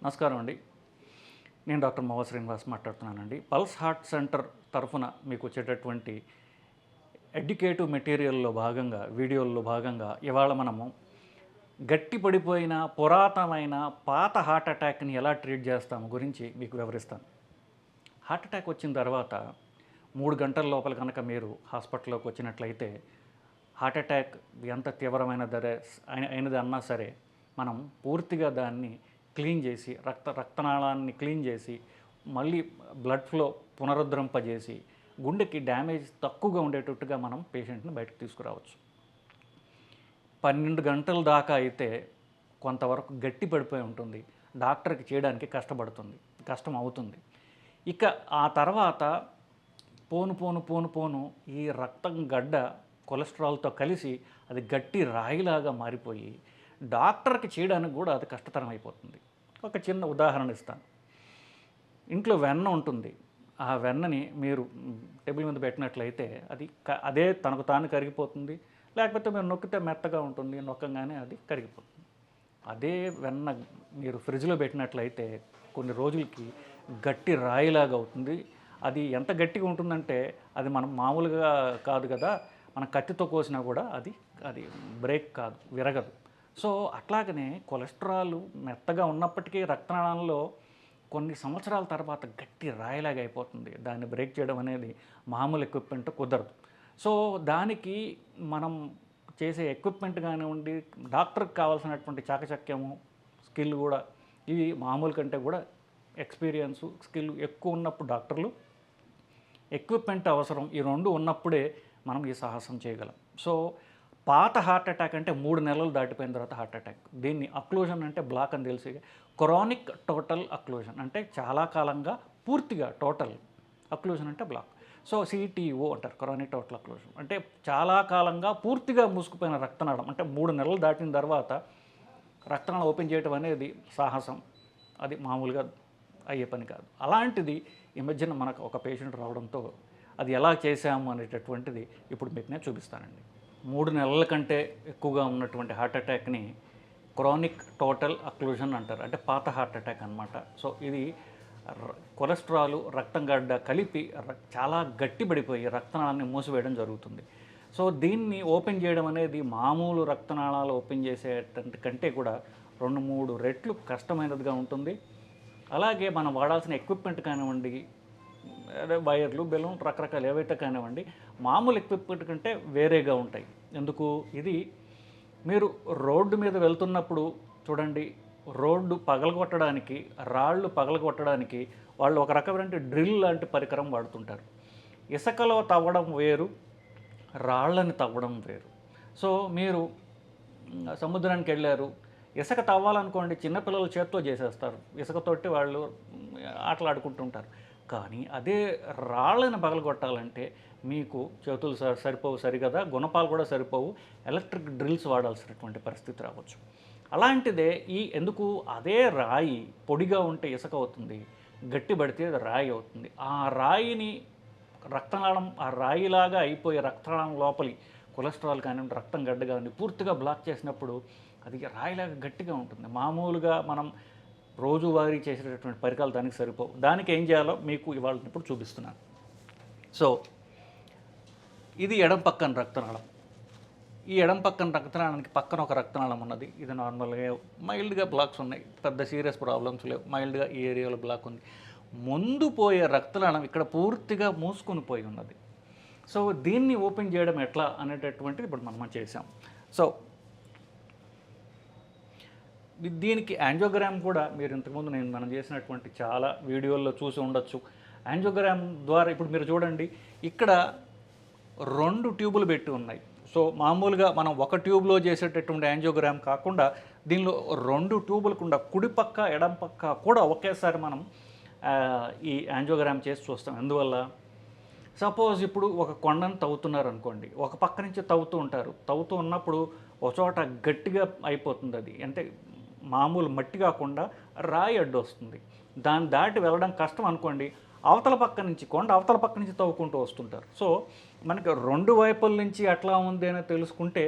నమస్కారం అండి. నేను డాక్టర్ మోవ శ్రీనివాస్ మాట్లాడుతున్నానండి. పల్స్ హార్ట్ సెంటర్ తరఫున మీకు వచ్చేటటువంటి ఎడ్యుకేటివ్ మెటీరియల్లో భాగంగా, వీడియోల్లో భాగంగా ఇవాళ మనము గట్టి పడిపోయిన పురాతనమైన పాత హార్ట్ అటాక్ని ఎలా ట్రీట్ చేస్తాము గురించి మీకు వివరిస్తాను. హార్ట్ అటాక్ వచ్చిన తర్వాత 3 గంటల లోపల కనుక మీరు హాస్పిటల్లోకి వచ్చినట్లయితే హార్ట్ అటాక్ ఎంత తీవ్రమైనదరే అయినది అన్నా సరే మనం పూర్తిగా దాన్ని క్లీన్ చేసి రక్తనాళాన్ని క్లీన్ చేసి మళ్ళీ బ్లడ్ ఫ్లో పునరుద్ధరింపజేసి గుండెకి డ్యామేజ్ తక్కువగా ఉండేటట్టుగా మనం పేషెంట్ని బయటకు తీసుకురావచ్చు. 12 గంటల దాకా అయితే కొంతవరకు గట్టి పడిపోయి ఉంటుంది, డాక్టర్కి చేయడానికి కష్టం అవుతుంది. ఇక ఆ తర్వాత పోను ఈ రక్తం గడ్డ కొలెస్ట్రాల్తో కలిసి అది గట్టి రాయిలాగా మారిపోయి డాక్టర్కి చేయడానికి కూడా అది కష్టతరం అయిపోతుంది. ఒక చిన్న ఉదాహరణ ఇస్తాను. ఇంట్లో వెన్న ఉంటుంది. ఆ వెన్నని మీరు టేబుల్ మీద పెట్టినట్లయితే అది అదే తనకు తాను కరిగిపోతుంది, లేకపోతే మీరు నొక్కితే మెత్తగా ఉంటుంది, నొక్కగానే అది కరిగిపోతుంది. అదే వెన్న మీరు ఫ్రిడ్జ్లో పెట్టినట్లయితే కొన్ని రోజులకి గట్టి రాయిలాగా అవుతుంది. అది ఎంత గట్టిగా ఉంటుందంటే అది మనం మామూలుగా కాదు కదా, మనం కత్తితో కోసినా కూడా అది బ్రేక్ కాదు, విరగదు. సో అట్లాగనే కొలెస్ట్రాల్ మెత్తగా ఉన్నప్పటికీ రక్తనాళంలో కొన్ని సంవత్సరాల తర్వాత గట్టి రాయిలాగా అయిపోతుంది. దాన్ని బ్రేక్ చేయడం అనేది మామూలు ఎక్విప్మెంట్ కుదరదు. సో దానికి మనం చేసే ఎక్విప్మెంట్ కానివ్వండి, డాక్టర్కి కావాల్సినటువంటి చాకచక్యము, స్కిల్ కూడా ఇవి మామూలు కంటే కూడా ఎక్స్పీరియన్సు, స్కిల్ ఎక్కువ ఉన్నప్పుడు డాక్టర్లు, ఎక్విప్మెంట్ అవసరం, ఈ రెండు ఉన్నప్పుడే మనం ఈ సాహసం చేయగలం. సో పాత హార్ట్ అటాక్ అంటే 3 నెలలు దాటిపోయిన తర్వాత హార్ట్ అటాక్. దీన్ని అక్లూజన్ అంటే బ్లాక్ అని తెలిసి, క్రానిక్ టోటల్ అక్లూజన్ అంటే చాలా కాలంగా పూర్తిగా టోటల్, అక్లూజన్ అంటే బ్లాక్. సో సిటిఓ అంటారు, క్రానిక్ టోటల్ అక్లూజన్ అంటే చాలా కాలంగా పూర్తిగా మూసుకుపోయిన రక్తనాళం. అంటే 3 నెలలు దాటిన తర్వాత రక్తనాళం ఓపెన్ చేయడం అనేది సాహసం, అది మామూలుగా అయ్యే పని కాదు. అలాంటిది ఈ మధ్యన మనకు ఒక పేషెంట్ రావడంతో అది ఎలా చేశాము అనేటటువంటిది ఇప్పుడు మీకు నేను చూపిస్తానండి. 3 నెలల కంటే ఎక్కువగా ఉన్నటువంటి హార్ట్ అటాక్ని క్రానిక్ టోటల్ అక్లూజన్ అంటారు, అంటే పాత హార్ట్ అటాక్ అనమాట. సో ఇది కొలెస్ట్రాల్, రక్తం గడ్డ కలిపి చాలా గట్టిపడిపోయి రక్తనాళాన్ని మూసివేయడం జరుగుతుంది. సో దీన్ని ఓపెన్ చేయడం అనేది మామూలు రక్తనాళాలు ఓపెన్ చేసేటంటి కంటే కూడా 2-3 రెట్లు కష్టమైనదిగా ఉంటుంది. అలాగే మనం వాడాల్సిన ఎక్విప్మెంట్ కానివ్వండి, వైర్లు, బెలూన్, రకరకాల ఏవైతే కానివ్వండి, మామూలు ఎక్విప్మెంట్ కంటే వేరేగా ఉంటాయి. ఎందుకు? ఇది మీరు రోడ్డు మీద వెళ్తున్నప్పుడు చూడండి, రోడ్డు పగలగొట్టడానికి, రాళ్ళు పగలగొట్టడానికి వాళ్ళు ఒక రకమైన డ్రిల్ లాంటి పరికరం వాడుతుంటారు. ఇసుకలో తవ్వడం వేరు, రాళ్ళని తవ్వడం వేరు. సో మీరు సముద్రానికి వెళ్ళారు, ఇసుక తవ్వాలనుకోండి, చిన్నపిల్లలు చేత్తో చేసేస్తారు, ఇసుకతోటి వాళ్ళు ఆటలాడుకుంటుంటారు. కానీ అదే రాళ్ళని పగలగొట్టాలంటే మీకు చేతులు సరిపోవు, సరిగదా గుణపాలు కూడా సరిపోవు, ఎలక్ట్రిక్ డ్రిల్స్ వాడాల్సినటువంటి పరిస్థితి రావచ్చు. అలాంటిదే ఎందుకు అదే రాయి పొడిగా ఉంటే ఇసుక అవుతుంది, గట్టి పడితే అది రాయి అవుతుంది. ఆ రాయిని రక్తనాళం, ఆ రాయిలాగా అయిపోయే రక్తనాళం లోపలి కొలెస్ట్రాల్ కానివ్వండి, రక్తం గడ్డ కానివ్వండి పూర్తిగా బ్లాక్ చేసినప్పుడు అది రాయిలాగా గట్టిగా ఉంటుంది. మామూలుగా మనం రోజువారీ చేసేటటువంటి పరికరాలు దానికి సరిపోవు. దానికి ఏం చేయాలో మీకు ఇవాళ ఇప్పుడు చూపిస్తున్నాను. సో ఇది ఎడం పక్కన రక్తనాళం. ఈ ఎడం పక్కన రక్తనాళానికి పక్కన ఒక రక్తనాళం ఉన్నది. ఇది నార్మల్గా మైల్డ్గా బ్లాక్స్ ఉన్నాయి, పెద్ద సీరియస్ ప్రాబ్లమ్స్ లేవు, మైల్డ్గా ఈ ఏరియాలో బ్లాక్ ఉంది. ముందు పోయే రక్తనాళం ఇక్కడ పూర్తిగా మూసుకొని పోయి ఉన్నది. సో దీన్ని ఓపెన్ చేయడం ఎట్లా అనేటటువంటిది ఇప్పుడు మనం చేసాం. సో దీనికి యాంజియోగ్రామ్ కూడా మీరు ఇంతకుముందు మనం చేసినటువంటి చాలా వీడియోల్లో చూసి ఉండొచ్చు. యాంజియోగ్రామ్ ద్వారా ఇప్పుడు మీరు చూడండి, ఇక్కడ 2 ట్యూబులు పెట్టి ఉన్నాయి. సో మామూలుగా మనం ఒక ట్యూబ్లో చేసేటటువంటి యాంజియోగ్రామ్ కాకుండా దీనిలో 2 ట్యూబులకుండా కుడి పక్క ఎడం పక్క కూడా ఒకేసారి మనం ఈ యాంజియోగ్రామ్ చేసి చూస్తాం. ఎందువల్ల? సపోజ్ ఇప్పుడు ఒక కొండను తవ్వుతున్నారు అనుకోండి, ఒక పక్క నుంచి తవ్వుతూ ఉన్నప్పుడు ఒక చోట గట్టిగా అయిపోతుంది. అది అంటే మామూలు మట్టి కాకుండా రాయి అడ్డు వస్తుంది, దాన్ని దాటి వెళ్ళడం కష్టం అనుకోండి, అవతల పక్క నుంచి తవ్వుకుంటూ వస్తుంటారు. సో మనకి 2 వైపుల నుంచి అట్లా ఉంది అని తెలుసుకుంటే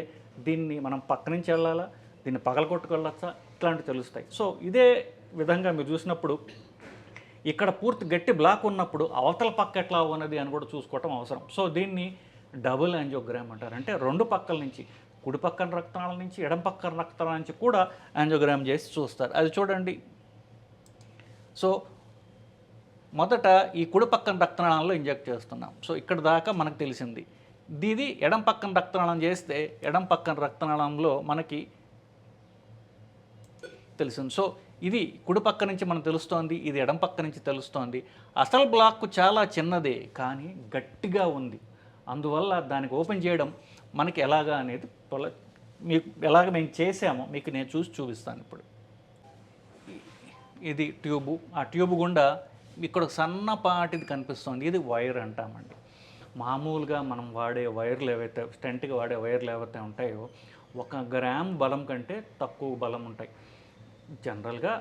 దీన్ని మనం పక్క నుంచి వెళ్ళాలా, దీన్ని పగలగొట్టుకెళ్ళొచ్చా, ఇట్లాంటివి తెలుస్తాయి. సో ఇదే విధంగా మీరు చూసినప్పుడు ఇక్కడ పూర్తి గట్టి బ్లాక్ ఉన్నప్పుడు అవతల పక్క ఎట్లా ఉన్నది అని కూడా చూసుకోవటం అవసరం. సో దీన్ని డబుల్ యాంజియోగ్రామ్ అంటారు. అంటే రెండు పక్కల నుంచి, కుడి పక్కన రక్తనాళం నుంచి ఎడం పక్కన రక్తనాళం నుంచి కూడా యాంజియోగ్రామ్ చేసి చూస్తారు. అది చూడండి. సో మొదట ఈ కుడి పక్కన రక్తనాళంలో ఇంజెక్ట్ చేస్తున్నాం. సో ఇక్కడ దాకా మనకు తెలిసింది. ఇది ఎడం పక్కన రక్తనాళం చేస్తే ఎడం పక్కన రక్తనాళంలో మనకి తెలిసింది. సో ఇది కుడి పక్క నుంచి మనకు తెలుస్తోంది, ఇది ఎడం పక్క నుంచి తెలుస్తోంది. అసలు బ్లాక్ చాలా చిన్నదే కానీ గట్టిగా ఉంది. అందువల్ల దానికి ఓపెన్ చేయడం మనకి ఎలాగా అనేది మీకు ఎలాగ మేము చేసామో మీకు నేను చూపిస్తాను ఇప్పుడు. ఇది ట్యూబు. ఆ ట్యూబ్ గుండా ఇక్కడ సన్నపాటిది కనిపిస్తుంది. ఇది వైర్ అంటామండి. మామూలుగా మనం వాడే వైర్లు ఏవైతే స్టెంట్కి వాడే వైర్లు ఏవైతే ఉంటాయో 1 గ్రామ్ బలం కంటే తక్కువ బలం ఉంటాయి. జనరల్గా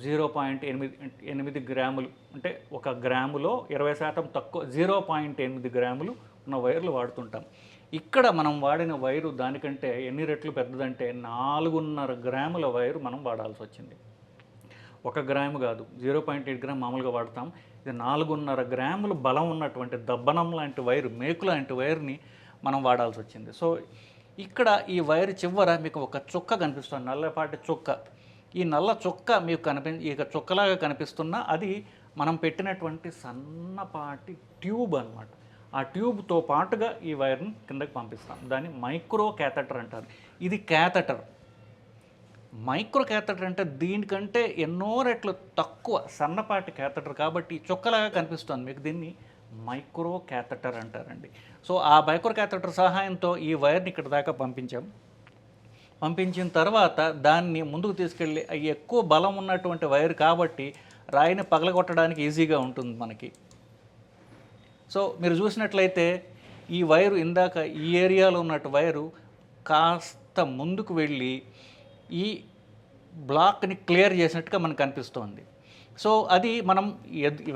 0.8 గ్రాములు అంటే 1 గ్రాములో 20% తక్కువ 0.8 గ్రాములు ఉన్న వైర్లు వాడుతుంటాం. ఇక్కడ మనం వాడిన వైరు దానికంటే ఎన్ని రెట్లు పెద్దదంటే 4.5 గ్రాముల వైరు మనం వాడాల్సి వచ్చింది. 1 గ్రాము కాదు, 0.8 గ్రామ్ మామూలుగా వాడతాం. ఇది 4.5 గ్రాములు బలం ఉన్నటువంటి దబ్బనం లాంటి వైరు, మేకు లాంటి వైర్ని మనం వాడాల్సి వచ్చింది. సో ఇక్కడ ఈ వైరు చివర మీకు ఒక చుక్క కనిపిస్తుంది, నల్లపాటి చుక్క. ఈ నల్ల చుక్క మీకు ఇక చుక్కలాగా కనిపిస్తున్న అది మనం పెట్టినటువంటి సన్నపాటి ట్యూబ్ అనమాట. ఆ ట్యూబ్తో పాటుగా ఈ వైర్ని కిందకి పంపిస్తాం. దాన్ని మైక్రో క్యాథెటర్ అంటారు. ఇది క్యాథెటర్. మైక్రో క్యాథెటర్ అంటే దీనికంటే ఎన్నో రెట్లు తక్కువ సన్నపాటి క్యాథెటర్ కాబట్టి చుక్కలాగా కనిపిస్తుంది మీకు. దీన్ని మైక్రో క్యాథెటర్ అంటారండి. సో ఆ మైక్రో క్యాథెటర్ సహాయంతో ఈ వైర్ని ఇక్కడ దాకా పంపించాం. పంపించిన తర్వాత దాన్ని ముందుకు తీసుకెళ్ళి ఎక్కువ బలం ఉన్నటువంటి వైర్ కాబట్టి రాయిని పగలగొట్టడానికి ఈజీగా ఉంటుంది మనకి. సో మీరు చూసినట్లయితే ఈ వైరు ఇందాక ఈ ఏరియాలో ఉన్నట్టు వైరు కాస్త ముందుకు వెళ్ళి ఈ బ్లాక్ని క్లియర్ చేసినట్టుగా మనకు కనిపిస్తోంది. సో అది మనం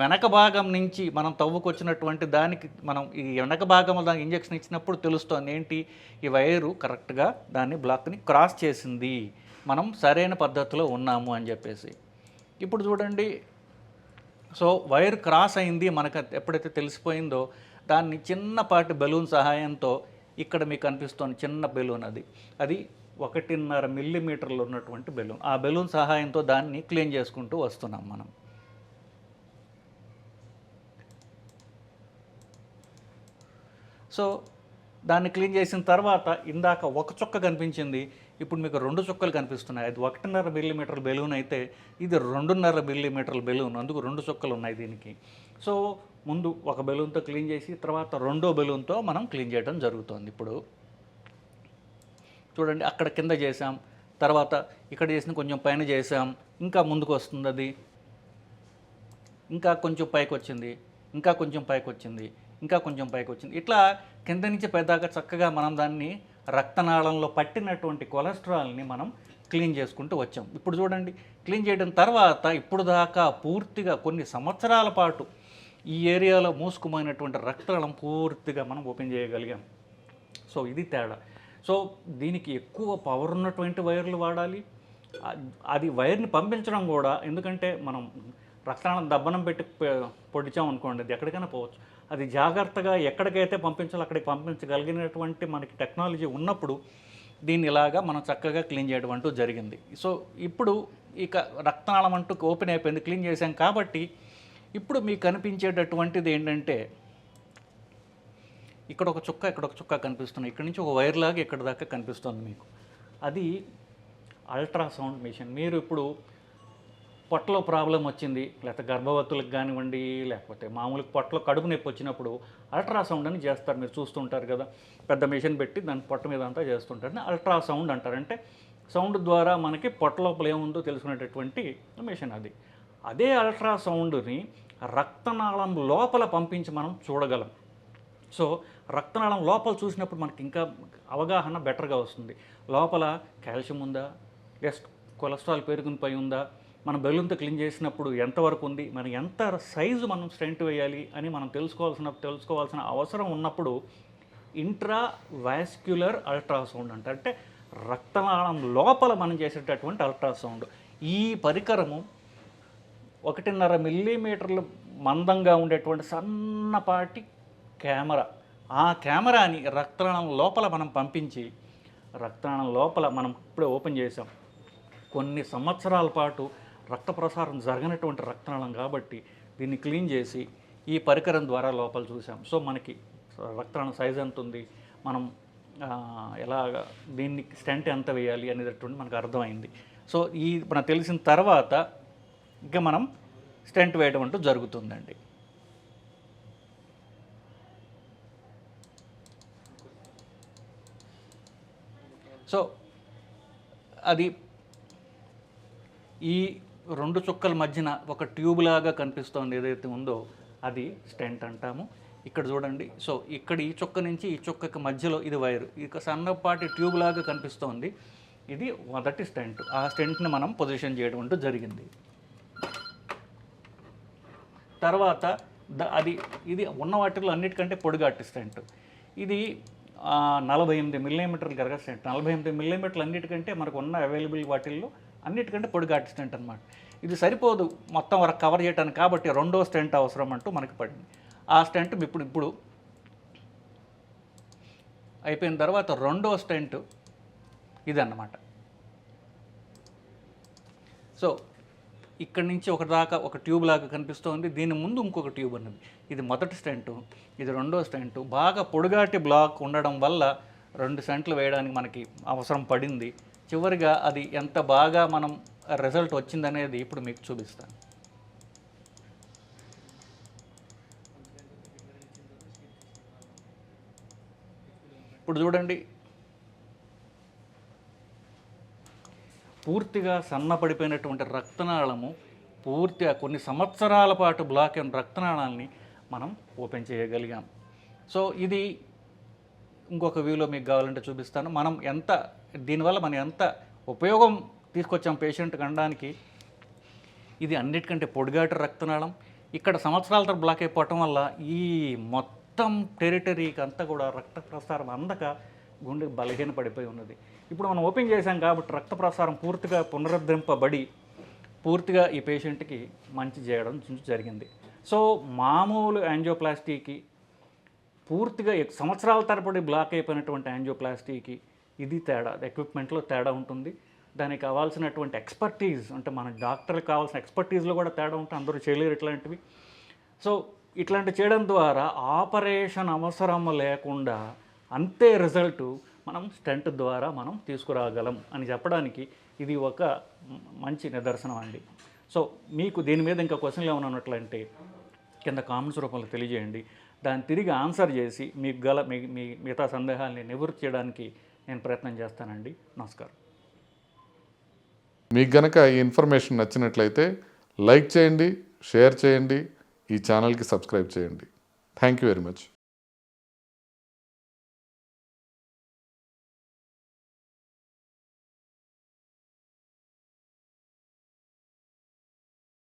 వెనక భాగం నుంచి మనం తవ్వుకొచ్చినటువంటి దానికి మనం ఈ వెనక భాగంలో దానికి ఇంజెక్షన్ ఇచ్చినప్పుడు తెలుస్తోంది ఏంటి, ఈ వైరు కరెక్ట్గా దాన్ని బ్లాక్ని క్రాస్ చేసింది, మనం సరైన పద్ధతిలో ఉన్నాము అని చెప్పేసి. ఇప్పుడు చూడండి, సో వైర్ క్రాస్ అయింది మనకు ఎప్పుడైతే తెలిసిపోయిందో దాన్ని చిన్నపాటి బెలూన్ సహాయంతో ఇక్కడ మీకు కనిపిస్తోంది చిన్న బెలూన్, అది 1.5 మిల్లీమీటర్లు ఉన్నటువంటి బెలూన్. ఆ బెలూన్ సహాయంతో దాన్ని క్లీన్ చేసుకుంటూ వస్తున్నాం మనం. సో దాన్ని క్లీన్ చేసిన తర్వాత ఇందాక ఒక చుక్క కనిపించింది, ఇప్పుడు మీకు 2 చుక్కలు కనిపిస్తున్నాయి. అది 1.5 మిల్లీమీటర్ల బెలూన్ అయితే ఇది 2.5 మిల్లీమీటర్ల బెలూన్, అందుకు 2 చుక్కలు ఉన్నాయి దీనికి. సో ముందు ఒక బెలూన్తో క్లీన్ చేసి తర్వాత రెండో బెలూన్తో మనం క్లీన్ చేయడం జరుగుతుంది. ఇప్పుడు చూడండి, అక్కడ కింద చేసాం, తర్వాత ఇక్కడ చేసిన కొంచెం పైన చేసాం, ఇంకా ముందుకు వస్తుంది అది, ఇంకా కొంచెం పైకి వచ్చింది, ఇంకా కొంచెం పైకి వచ్చింది, ఇంకా కొంచెం పైకి వచ్చింది. ఇట్లా కింద నుంచి పైదాకా చక్కగా మనం దాన్ని రక్తనాళంలో పట్టినటువంటి కొలెస్ట్రాల్ని మనం క్లీన్ చేసుకుంటూ వచ్చాం. ఇప్పుడు చూడండి, క్లీన్ చేయడం తర్వాత ఇప్పుడు దాకా పూర్తిగా కొన్ని సంవత్సరాల పాటు ఈ ఏరియాలో మూసుకుపోయినటువంటి రక్తనాళం పూర్తిగా మనం ఓపెన్ చేయగలిగాం. సో ఇది తేడా. సో దీనికి ఎక్కువ పవర్ ఉన్నటువంటి వైర్లు వాడాలి. అది వైర్ని పంపించడం కూడా, ఎందుకంటే మనం రక్తనాళం దబ్బనం పెట్టి పొడిచాం అనుకోండి, అది ఎక్కడికైనా పోవచ్చు. అది జాగ్రత్తగా ఎక్కడికైతే పంపించాలో అక్కడికి పంపించగలిగినటువంటి మనకి టెక్నాలజీ ఉన్నప్పుడు దీన్ని ఇలాగా మనం చక్కగా క్లీన్ చేయడం అంటూ జరిగింది. సో ఇప్పుడు ఇక రక్తనాళం అంటూ ఓపెన్ అయిపోయింది, క్లీన్ చేసాం కాబట్టి ఇప్పుడు మీకు కనిపించేటటువంటిది ఏంటంటే ఇక్కడ ఒక చుక్క, ఇక్కడ ఒక చుక్క కనిపిస్తున్నాయి. ఇక్కడ నుంచి ఒక వైర్ లాగా ఇక్కడ దాకా కనిపిస్తుంది మీకు. అది అల్ట్రాసౌండ్ మిషన్. మీరు ఇప్పుడు పొట్టలో ప్రాబ్లం వచ్చింది, లేకపోతే గర్భవతులకు కానివ్వండి, లేకపోతే మామూలుగా పొట్టలో కడుపు నొప్పి వచ్చినప్పుడు అల్ట్రాసౌండ్ అని చేస్తారు, మీరు చూస్తుంటారు కదా. పెద్ద మిషన్ పెట్టి దాని పొట్ట మీద అంతా చేస్తుంటారు. అల్ట్రాసౌండ్ అంటారు. అంటే సౌండ్ ద్వారా మనకి పొట్ట లోపల ఏముందో తెలుసుకునేటటువంటి మిషన్ అది. అదే అల్ట్రాసౌండ్ని రక్తనాళం లోపల పంపించి మనం చూడగలం. సో రక్తనాళం లోపల చూసినప్పుడు మనకి ఇంకా అవగాహన బెటర్గా వస్తుంది. లోపల కాల్షియం ఉందా, లెస్ కొలెస్ట్రాల్ పెరుగునిపై ఉందా, మన బెలూన్తో క్లీన్ చేసినప్పుడు ఎంతవరకు ఉంది, మనం ఎంత సైజు మనం స్టెంట్ వేయాలి అని మనం తెలుసుకోవాల్సిన అవసరం ఉన్నప్పుడు ఇంట్రా వాస్క్యులర్ అల్ట్రాసౌండ్ అంటే రక్తనాళం లోపల మనం చేసేటటువంటి అల్ట్రాసౌండ్. ఈ పరికరము 1.5 మిల్లీమీటర్లు మందంగా ఉండేటువంటి సన్నపాటి కెమెరా. ఆ కెమెరాని రక్తనాళం లోపల మనం పంపించి, రక్తనాళం లోపల మనం ఇప్పుడే ఓపెన్ చేసాం. కొన్ని సంవత్సరాల పాటు రక్త ప్రసారం జరగనటువంటి రక్తనాళం కాబట్టి దీన్ని క్లీన్ చేసి ఈ పరికరం ద్వారా లోపల చూసాం. సో మనకి రక్తనాళం సైజ్ ఎంత ఉంది, మనం ఎలాగ దీన్ని స్టెంట్ ఎంత వేయాలి అనేటటువంటి మనకు అర్థమైంది. సో ఈ మనకు తెలిసిన తర్వాత ఇంకా మనం స్టెంట్ వేయడం అంటూ జరుగుతుందండి. సో అది ఈ 2 చుక్కల మధ్యన ఒక ట్యూబ్ లాగా కనిపిస్తోంది ఏదైతే ఉందో అది స్టెంట్ అంటాము. ఇక్కడ చూడండి. సో ఇక్కడ ఈ చుక్క నుంచి ఈ చుక్కకి మధ్యలో ఇది వైరు, ఇక సన్నపాటి ట్యూబ్ లాగా కనిపిస్తోంది, ఇది మొదటి స్టెంట్. ఆ స్టెంట్ని మనం పొజిషన్ చేయడం అంటూ జరిగింది. తర్వాత ఇది ఉన్న వాటిలో అన్నిటికంటే పొడిగాటి స్టెంట్. ఇది 48 మిల్లీమీటర్లు గరగ స్టెంట్. 48 మిల్లీమీటర్లు అన్నిటికంటే మనకు ఉన్న అవైలబుల్ వాటిల్లో అన్నిటికంటే పొడిగాటి స్టెంట్ అనమాట. ఇది సరిపోదు మొత్తం వరకు కవర్ చేయడానికి, కాబట్టి రెండో స్టెంట్ అవసరం అంటూ మనకి పడింది. ఆ స్టెంట్ ఇప్పుడు అయిపోయిన తర్వాత రెండో స్టెంట్ ఇదన్నమాట. సో ఇక్కడి నుంచి ఒక దాకా ఒక ట్యూబ్ లాగా కనిపిస్తుంది, దీని ముందు ఇంకొక ట్యూబ్ ఉన్నది. ఇది మొదటి స్టెంటు, ఇది రెండో స్టెంటు. బాగా పొడుగాటి బ్లాక్ ఉండడం వల్ల 2 స్టెంట్లు వేయడానికి మనకి అవసరం పడింది. చివరిగా అది ఎంత బాగా మనం రిజల్ట్ వచ్చిందనేది ఇప్పుడు మీకు చూపిస్తాను. ఇప్పుడు చూడండి, పూర్తిగా సన్నపడిపోయినటువంటి రక్తనాళము, పూర్తిగా కొన్ని సంవత్సరాల పాటు బ్లాక్ అయిన రక్తనాళాన్ని మనం ఓపెన్ చేయగలిగాం. సో ఇది ఇంకొక వ్యూలో మీకు కావాలంటే చూపిస్తాను. దీనివల్ల మనం ఎంత ఉపయోగం తీసుకొచ్చాం పేషెంట్కి అనడానికి. ఇది అన్నిటికంటే పొడిగాటి రక్తనాళం. ఇక్కడ సంవత్సరాల తరబడి బ్లాక్ అయిపోవటం వల్ల ఈ మొత్తం టెరిటరీకి అంతా కూడా రక్త ప్రసారం అందక గుండె బలహీనపడిపోయి ఉన్నది. ఇప్పుడు మనం ఓపెన్ చేశాం కాబట్టి రక్త ప్రసారం పూర్తిగా పునరుద్ధరింపబడి పూర్తిగా ఈ పేషెంట్కి మంచి చేయడం జరిగింది. సో మామూలు యాంజియోప్లాస్టీకి, పూర్తిగా సంవత్సరాల తరబడి బ్లాక్ అయిపోయినటువంటి యాంజియోప్లాస్టీకి ఇది తేడా, ఎక్విప్మెంట్లో తేడా ఉంటుంది. దానికి కావాల్సినటువంటి ఎక్స్పర్టీజ్, అంటే మన డాక్టర్కి కావాల్సిన ఎక్స్పర్టీజ్లో కూడా తేడా ఉంటుంది, అందరూ చేయలేరు ఇట్లాంటివి. సో ఇట్లాంటి చేయడం ద్వారా ఆపరేషన్ అవసరం లేకుండా అంతే రిజల్ట్ మనం స్టెంట్ ద్వారా మనం తీసుకురాగలం అని చెప్పడానికి ఇది ఒక మంచి నిదర్శనం అండి. సో మీకు దీని మీద ఇంకా క్వశ్చన్లు ఏమైనా ఉన్నట్లంటే కింద కామెంట్స్ రూపంలో తెలియజేయండి. దాన్ని తిరిగి ఆన్సర్ చేసి మీకు గల మీ మిగతా సందేహాలని నివృత్తి చేయడానికి నేను ప్రయత్నం చేస్తానండి. నమస్కారం. మీకు గనక ఈ ఇన్ఫర్మేషన్ నచ్చినట్లయితే లైక్ చేయండి, షేర్ చేయండి, ఈ ఛానల్కి సబ్స్క్రైబ్ చేయండి. Thank you very much.